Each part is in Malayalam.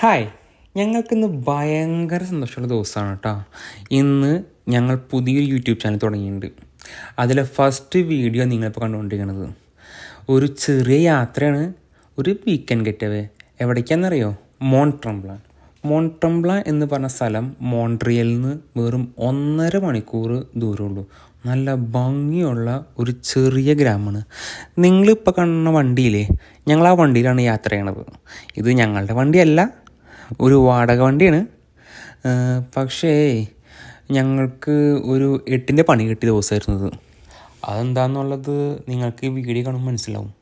ഹായ്, ഞങ്ങൾക്കിന്ന് ഭയങ്കര സന്തോഷമുള്ള ദിവസമാണ് കേട്ടോ. ഇന്ന് ഞങ്ങൾ പുതിയൊരു യൂട്യൂബ് ചാനൽ തുടങ്ങിയിട്ടുണ്ട്. അതിലെ ഫസ്റ്റ് വീഡിയോ നിങ്ങളിപ്പോൾ കണ്ടുകൊണ്ടിരിക്കുന്നത് ഒരു ചെറിയ യാത്രയാണ്, ഒരു വീക്കെൻഡ് ഗെറ്റവേ. എവിടേക്കാണെന്നറിയോ? മോൺട്രംബ്ലാൻ എന്ന് പറഞ്ഞ സ്ഥലം മോൺട്രിയലിൽ നിന്ന് വെറും 1.5 മണിക്കൂർ ദൂരമുള്ളൂ. നല്ല ഭംഗിയുള്ള ഒരു ചെറിയ ഗ്രാമമാണ്. നിങ്ങളിപ്പോൾ കാണുന്ന വണ്ടിയില്ലേ, ഞങ്ങൾ ആ വണ്ടിയിലാണ് യാത്ര ചെയ്യണത്. ഇത് ഞങ്ങളുടെ വണ്ടിയല്ല, ഒരു വാടക വണ്ടിയാണ്. പക്ഷേ ഞങ്ങൾക്ക് ഒരു 8ൻ്റെ പണി കിട്ടിയ ദിവസമായിരുന്നത്. അതെന്താണെന്നുള്ളത് നിങ്ങൾക്ക് ഈ വീഡിയോ കാണുമ്പോൾ മനസ്സിലാവും.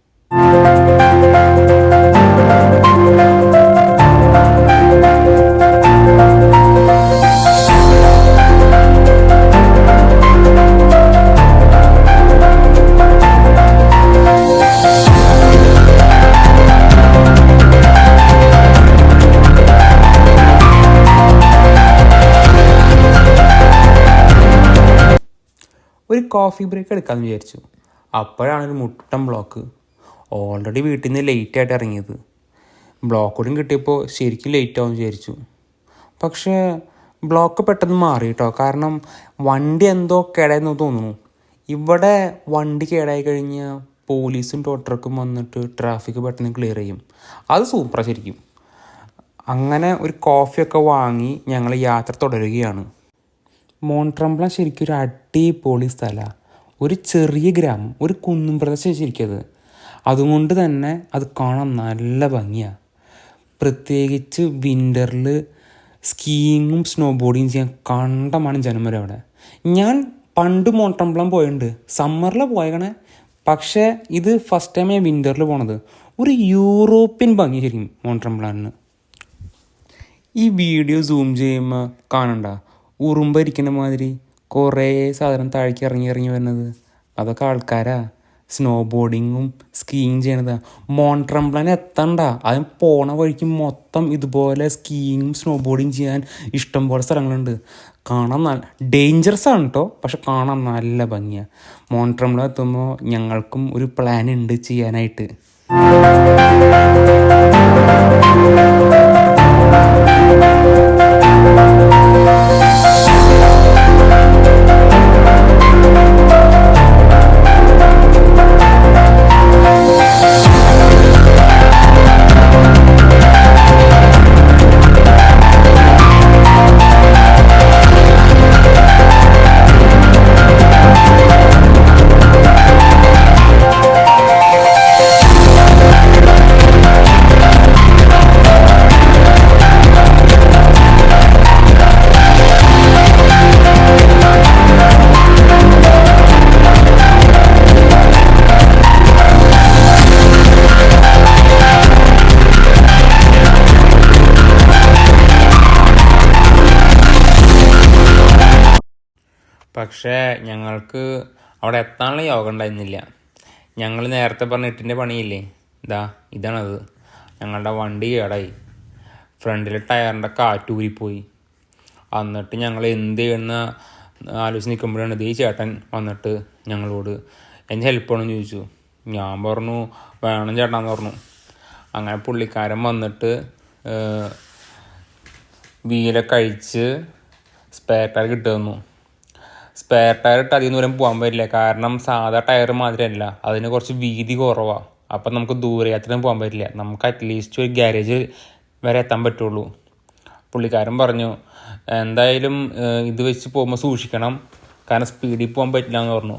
ഒരു കോഫി ബ്രേക്ക് എടുക്കാമെന്ന് വിചാരിച്ചു. അപ്പോഴാണ് ഒരു മുട്ടൻ ബ്ലോക്ക്. ഓൾറെഡി വീട്ടിൽ നിന്ന് ലേറ്റായിട്ട് ഇറങ്ങിയത്. ബ്ലോക്ക് കൂടി കിട്ടിയപ്പോൾ ശരിക്കും ലേറ്റ് ആവും വിചാരിച്ചു. പക്ഷേ ബ്ലോക്ക് പെട്ടെന്ന് മാറി കേട്ടോ. കാരണം വണ്ടി എന്തോ കേടായെന്ന് തോന്നുന്നു. ഇവിടെ വണ്ടി കേടായി കഴിഞ്ഞാൽ പോലീസും ടോ ട്രക്കും വന്നിട്ട് ട്രാഫിക് പെട്ടെന്ന് ക്ലിയർ ചെയ്യും. അത് സൂപ്പറാണ് ശരിക്കും. അങ്ങനെ ഒരു കോഫിയൊക്കെ വാങ്ങി ഞങ്ങൾ യാത്ര തുടരുകയാണ്. മോൺട്രംബ്ലാൻ ശരിക്കും ഒരു അടിപൊളി സ്ഥലമാണ്. ഒരു ചെറിയ ഗ്രാമം, ഒരു കുന്നും പ്രദേശം ശരിക്കത്. അതുകൊണ്ട് തന്നെ അത് കാണാൻ നല്ല ഭംഗിയാണ്. പ്രത്യേകിച്ച് വിൻ്ററിൽ സ്കീയിങ്ങും സ്നോ ബോർഡിങ് ചെയ്യാൻ കണ്ടമാണ് ജനമരം അവിടെ. ഞാൻ പണ്ട് മോൺട്രംബ്ലാൻ പോയിട്ടുണ്ട്, സമ്മറിൽ പോയണേ. പക്ഷേ ഇത് ഫസ്റ്റ് ടൈം ഞാൻ വിൻ്ററിൽ പോണത്. ഒരു യൂറോപ്യൻ ഭംഗി ശരിക്കും മോൺട്രംബ്ലാനിന്. ഈ വീഡിയോ സൂം ചെയ്യുമ്പോൾ കാണണ്ട, ഉറുമ്പരിക്കുന്ന മാതിരി കുറേ സാധനം താഴേക്ക് ഇറങ്ങി വരുന്നത്. അതൊക്കെ ആൾക്കാരാ സ്നോ ബോർഡിങ്ങും സ്കീയിങ് ചെയ്യണതാ. മോൺട്രംബ്ലാൻ എത്തണ്ട, അതിന് പോണ വഴിക്ക് മൊത്തം ഇതുപോലെ സ്കീയിങ്ങും സ്നോ ബോർഡിങ് ചെയ്യാൻ ഇഷ്ടംപോലെ സ്ഥലങ്ങളുണ്ട്. കാണാൻ നല്ല ഡേഞ്ചറസ് ആണ് കേട്ടോ, പക്ഷെ കാണാൻ നല്ല ഭംഗിയാണ്. മോൺട്രംബ്ലാൻ എത്തുമ്പോൾ ഞങ്ങൾക്കും ഒരു പ്ലാൻ ഉണ്ട് ചെയ്യാനായിട്ട്. പക്ഷേ ഞങ്ങൾക്ക് അവിടെ എത്താനുള്ള യോഗം ഉണ്ടായിരുന്നില്ല. ഞങ്ങൾ നേരത്തെ പറഞ്ഞ 8ൻ്റെ പണിയില്ലേ, ഇതാണത്. ഞങ്ങളുടെ വണ്ടി കേടായി, ഫ്രണ്ടിലെ ടയറിൻ്റെ കാറ്റൂരിപ്പോയി. എന്നിട്ട് ഞങ്ങൾ എന്ത് ചെയ്യുന്ന ആലോചിച്ച് നിൽക്കുമ്പോഴാണ് ഈ ചേട്ടൻ വന്നിട്ട് ഞങ്ങളോട് എൻ്റെ ഹെൽപ്പ് വേണമെന്ന് ചോദിച്ചു. ഞാൻ പറഞ്ഞു വേണം ചേട്ടാന്ന് പറഞ്ഞു. അങ്ങനെ പുള്ളിക്കാരൻ വന്നിട്ട് വീലൊക്കെ അഴിച്ച് സ്പെയർ ടയർ കിട്ടുന്നു. സ്പെയർ ടയർ ഇട്ട് അധികം ദൂരം പോകാൻ പറ്റില്ല, കാരണം സാധാ ടയർ മാതിരിയല്ല, അതിന് കുറച്ച് വീതി കുറവാണ്. അപ്പം നമുക്ക് ദൂരയാത്രയും പോകാൻ പറ്റില്ല. നമുക്ക് അറ്റ്ലീസ്റ്റ് ഒരു ഗ്യാരേജ് വരെ എത്താൻ പറ്റുള്ളൂ. പുള്ളിക്കാരൻ പറഞ്ഞു എന്തായാലും ഇത് വെച്ച് പോകുമ്പോൾ സൂക്ഷിക്കണം, കാരണം സ്പീഡിൽ പോകാൻ പറ്റില്ല എന്ന് പറഞ്ഞു.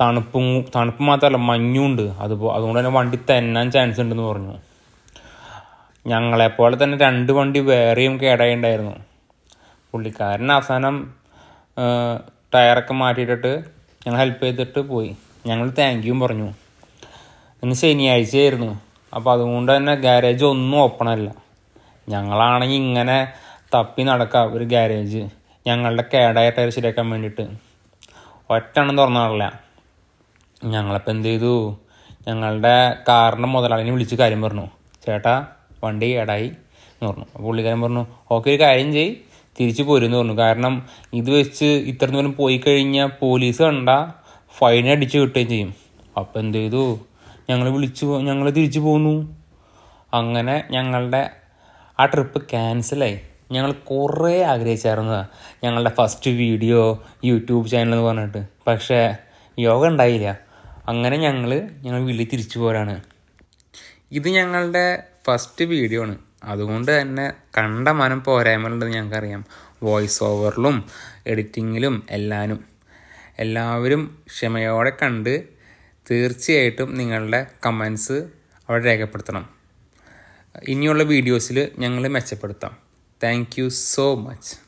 തണുപ്പ് മാത്രമല്ല മഞ്ഞുണ്ട്, അതുകൊണ്ട് തന്നെ വണ്ടി തെന്നാൻ ചാൻസ് ഉണ്ടെന്ന് പറഞ്ഞു. ഞങ്ങളെപ്പോലെ തന്നെ 2 വണ്ടി വേറെയും കേടായി ഉണ്ടായിരുന്നു. പുള്ളിക്കാരൻ അവസാനം ടയറൊക്കെ മാറ്റിയിട്ടിട്ട് ഞങ്ങൾ ഹെൽപ്പ് ചെയ്തിട്ട് പോയി. ഞങ്ങൾ താങ്ക് യു പറഞ്ഞു. ഇന്ന് ശനിയാഴ്ചയായിരുന്നു, അപ്പോൾ അതുകൊണ്ട് തന്നെ ഗ്യാരേജ് ഒന്നും ഓപ്പൺ അല്ല. ഞങ്ങളാണെങ്കിൽ ഇങ്ങനെ തപ്പി നടക്കാം ഒരു ഗ്യാരേജ് ഞങ്ങളുടെ കേടായ ടയർ ശരിയാക്കാൻ വേണ്ടിയിട്ട്. ഒറ്റെണ്ണം തുറന്നില്ല. ഞങ്ങളിപ്പോൾ എന്ത് ചെയ്തു, ഞങ്ങളുടെ കാറിൻ്റെ മുതലാളിനെ വിളിച്ച് കാര്യം പറഞ്ഞു. ചേട്ടാ വണ്ടി കേടായി എന്ന് പറഞ്ഞു. അപ്പോൾ പുള്ളിക്കാരൻ പറഞ്ഞു ഓക്കെ, ഒരു കാര്യം ചെയ്യ്, തിരിച്ചു പോരുമെന്ന് പറഞ്ഞു. കാരണം ഇത് വെച്ച് ഇത്ര ദൂരം പോയി കഴിഞ്ഞാൽ പോലീസ് കണ്ട ഫൈൻ അടിച്ച് കിട്ടുകയും ചെയ്യും. അപ്പോൾ എന്ത് ചെയ്തു, ഞങ്ങൾ തിരിച്ചു പോന്നു. അങ്ങനെ ഞങ്ങളുടെ ആ ട്രിപ്പ് ക്യാൻസലായി. ഞങ്ങൾ കുറേ ആഗ്രഹിച്ചായിരുന്നതാണ് ഞങ്ങളുടെ ഫസ്റ്റ് വീഡിയോ യൂട്യൂബ് ചാനൽ എന്ന് പറഞ്ഞിട്ട്. പക്ഷേ യോഗ ഉണ്ടായില്ല. അങ്ങനെ ഞങ്ങൾ വീട്ടിൽ തിരിച്ചു പോരാണ്. ഇത് ഞങ്ങളുടെ ഫസ്റ്റ് വീഡിയോ ആണ്. അതുകൊണ്ട് തന്നെ കണ്ട മനം പോരായ്മകളുണ്ടെന്ന് ഞങ്ങൾക്കറിയാം. വോയിസ് ഓവറിലും എഡിറ്റിങ്ങിലും എല്ലാവരും ക്ഷമയോടെ കണ്ട് തീർച്ചയായിട്ടും നിങ്ങളുടെ കമൻസ് അവിടെ രേഖപ്പെടുത്തണം. ഇനിയുള്ള വീഡിയോസിൽ ഞങ്ങൾ മെച്ചപ്പെടുത്താം. Thank you so much.